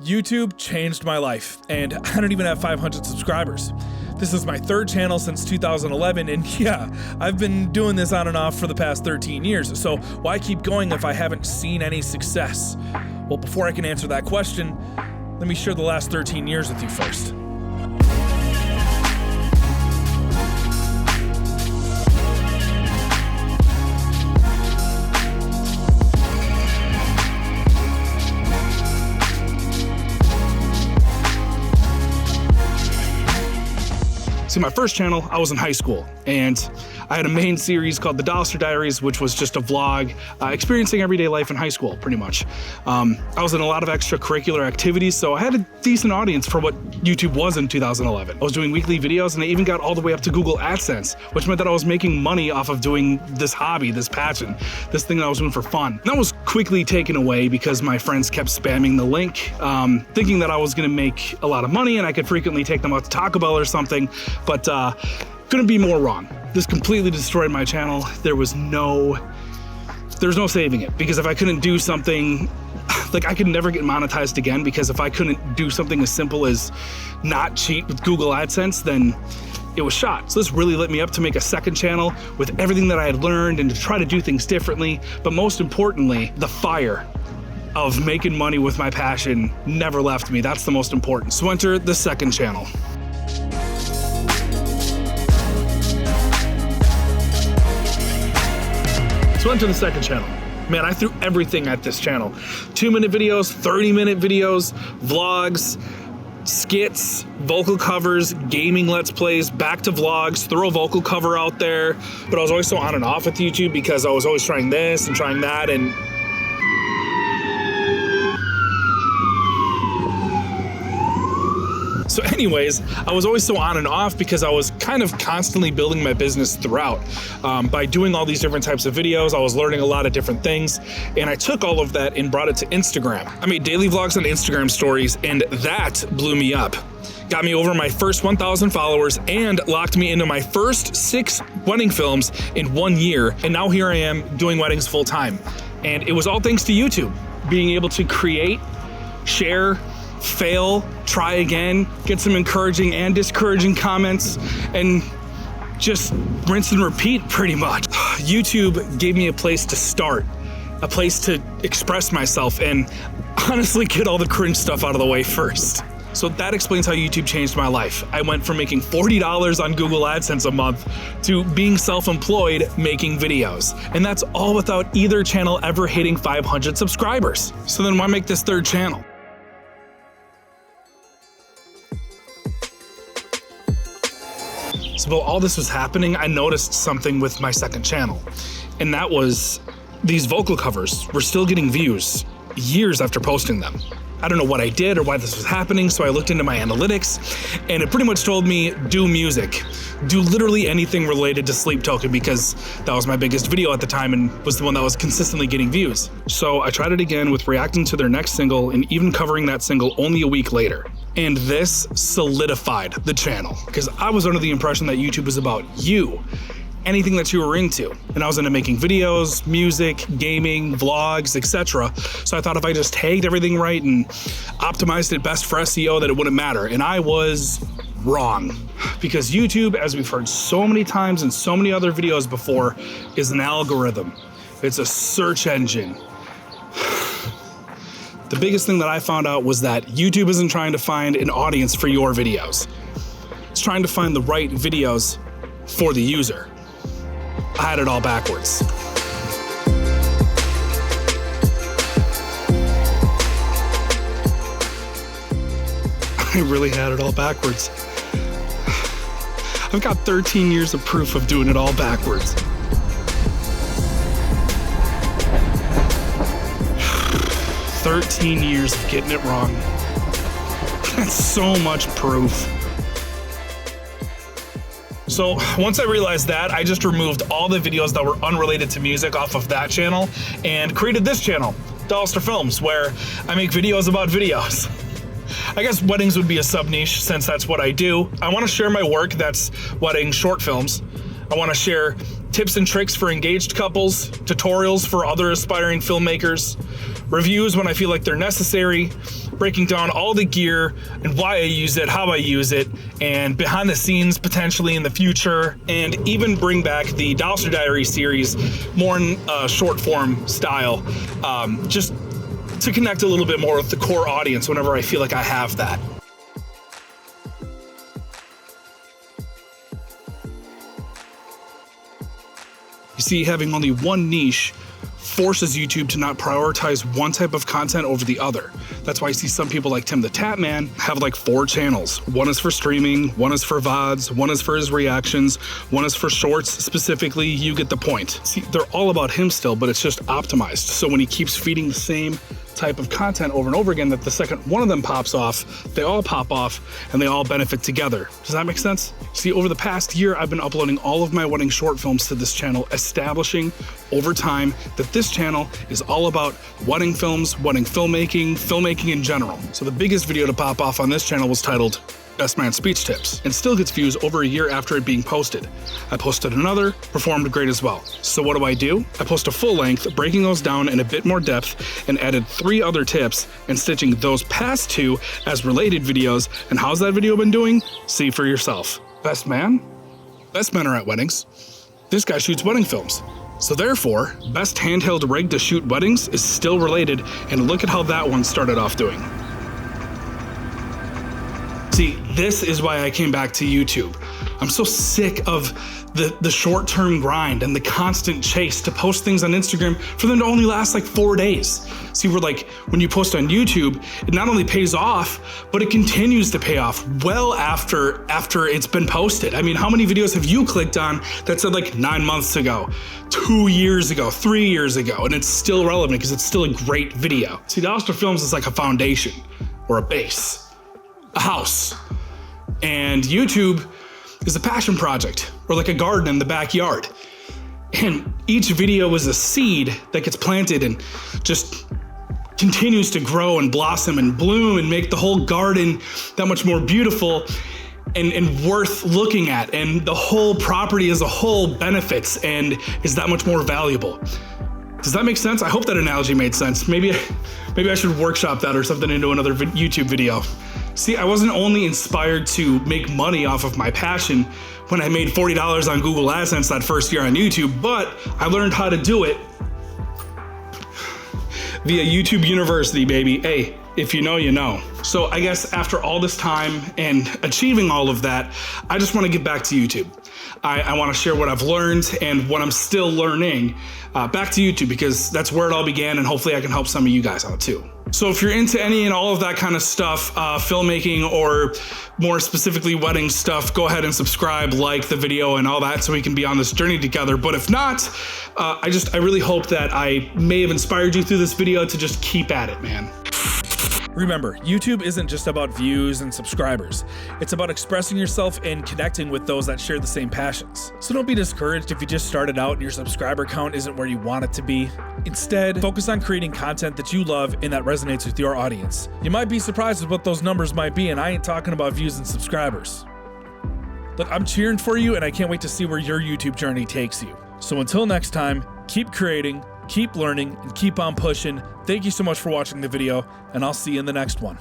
YouTube changed my life, and I don't even have 500 subscribers. This is my third channel since 2011, and yeah, I've been doing this on and off for the past 13 years, so why keep going if I haven't seen any success? Well, before I can answer that question, let me share the last 13 years with you first. See, my first channel, I was in high school, and I had a main series called the Dolister Diaries, which was just a vlog experiencing everyday life in high school, pretty much. I was in a lot of extracurricular activities, so I had a decent audience for what YouTube was in 2011. I was doing weekly videos, and I even got all the way up to Google AdSense, which meant that I was making money off of doing this hobby, this passion, this thing that I was doing for fun. And that was quickly taken away because my friends kept spamming the link, thinking that I was gonna make a lot of money and I could frequently take them out to Taco Bell or something. But couldn't be more wrong. This completely destroyed my channel. There's no saving it, because if I couldn't do something, like I could never get monetized again, because if I couldn't do something as simple as not cheat with Google AdSense, then it was shot. So this really lit me up to make a second channel with everything that I had learned and to try to do things differently. But most importantly, the fire of making money with my passion never left me. That's the most important. So enter the second channel. So enter the second channel. Man, I threw everything at this channel. 2-minute videos, 30-minute videos, vlogs, skits, vocal covers, gaming let's plays, back to vlogs, throw a vocal cover out there. But I was always so on and off with YouTube because I was always trying this and trying that, and so anyways, I was always so on and off because I was kind of constantly building my business throughout. By doing all these different types of videos, I was learning a lot of different things, and I took all of that and brought it to Instagram. I made daily vlogs on Instagram stories, and that blew me up. Got me over my first 1,000 followers and locked me into my first 6 wedding films in 1 year. And now here I am doing weddings full time. And it was all thanks to YouTube. Being able to create, share, fail, try again, get some encouraging and discouraging comments, and just rinse and repeat pretty much. YouTube gave me a place to start, a place to express myself, and honestly get all the cringe stuff out of the way first. So that explains how YouTube changed my life. I went from making $40 on Google AdSense a month to being self-employed making videos. And that's all without either channel ever hitting 500 subscribers. So then why make this third channel? So while all this was happening, I noticed something with my second channel, and that was these vocal covers were still getting views years after posting them. I don't know what I did or why this was happening, so I looked into my analytics, and it pretty much told me, do music. Do literally anything related to Sleep Token, because that was my biggest video at the time and was the one that was consistently getting views. So I tried it again with reacting to their next single and even covering that single only a week later. And this solidified the channel, because I was under the impression that YouTube was about you, anything that you were into. And I was into making videos, music, gaming, vlogs, etc. So I thought if I just tagged everything right and optimized it best for SEO, that it wouldn't matter. And I was wrong, because YouTube, as we've heard so many times in so many other videos before, is an algorithm. It's a search engine. The biggest thing that I found out was that YouTube isn't trying to find an audience for your videos. It's trying to find the right videos for the user. I had it all backwards. I really had it all backwards. I've got 13 years of proof of doing it all backwards. "13 years of getting it wrong." That's so much proof. So once I realized that, I just removed all the videos that were unrelated to music off of that channel and created this channel, Dolister Films, where I make videos about videos. I guess weddings would be a sub-niche since that's what I do. I want to share my work that's wedding short films. I want to share tips and tricks for engaged couples, tutorials for other aspiring filmmakers, reviews when I feel like they're necessary, breaking down all the gear and why I use it, how I use it, and behind the scenes potentially in the future, and even bring back the Dolister Diaries series more in short form style, just to connect a little bit more with the core audience whenever I feel like I have that. You see, having only one niche forces YouTube to not prioritize one type of content over the other. That's why I see some people like Tim the Tap Man have like 4 channels. One is for streaming, one is for VODs, one is for his reactions, one is for shorts specifically. You get the point. See, they're all about him still, but it's just optimized. So when he keeps feeding the same type of content over and over again, that the second one of them pops off, they all pop off and they all benefit together. Does that make sense? See, over the past year, I've been uploading all of my wedding short films to this channel, establishing over time that this channel is all about wedding films, wedding filmmaking in general. So the biggest video to pop off on this channel was titled Best Man Speech Tips, and still gets views over a year after it being posted. I posted another, performed great as well. So what do? I post a full length, breaking those down in a bit more depth, and added 3 other tips and stitching those past 2 as related videos. And how's that video been doing? See for yourself. Best man? Best men are at weddings. This guy shoots wedding films. So therefore, best handheld rig to shoot weddings is still related, and look at how that one started off doing. See, this is why I came back to YouTube. I'm so sick of the short-term grind and the constant chase to post things on Instagram for them to only last like 4 days. See, we're like, when you post on YouTube, it not only pays off, but it continues to pay off well after it's been posted. I mean, how many videos have you clicked on that said like 9 months ago, 2 years ago, 3 years ago, and it's still relevant because it's still a great video? See, Dolister Films is like a foundation or a base, a house, and YouTube is a passion project or like a garden in the backyard. And each video is a seed that gets planted and just continues to grow and blossom and bloom and make the whole garden that much more beautiful and worth looking at. And the whole property as a whole benefits and is that much more valuable. Does that make sense? I hope that analogy made sense. Maybe I should workshop that or something into another YouTube video. See, I wasn't only inspired to make money off of my passion when I made $40 on Google AdSense that first year on YouTube, but I learned how to do it via YouTube University, baby. Hey, if you know, you know. So I guess after all this time and achieving all of that, I just want to get back to YouTube. I want to share what I've learned and what I'm still learning back to YouTube, because that's where it all began, and hopefully I can help some of you guys out too. So if you're into any and all of that kind of stuff, filmmaking or more specifically wedding stuff, go ahead and subscribe, like the video and all that so we can be on this journey together. But if not, I really hope that I may have inspired you through this video to just keep at it, man. Remember, YouTube isn't just about views and subscribers. It's about expressing yourself and connecting with those that share the same passions. So don't be discouraged if you just started out and your subscriber count isn't where you want it to be. Instead, focus on creating content that you love and that resonates with your audience. You might be surprised with what those numbers might be, and I ain't talking about views and subscribers. Look, I'm cheering for you, and I can't wait to see where your YouTube journey takes you. So until next time, keep creating, keep learning, and keep on pushing. Thank you so much for watching the video, and I'll see you in the next one.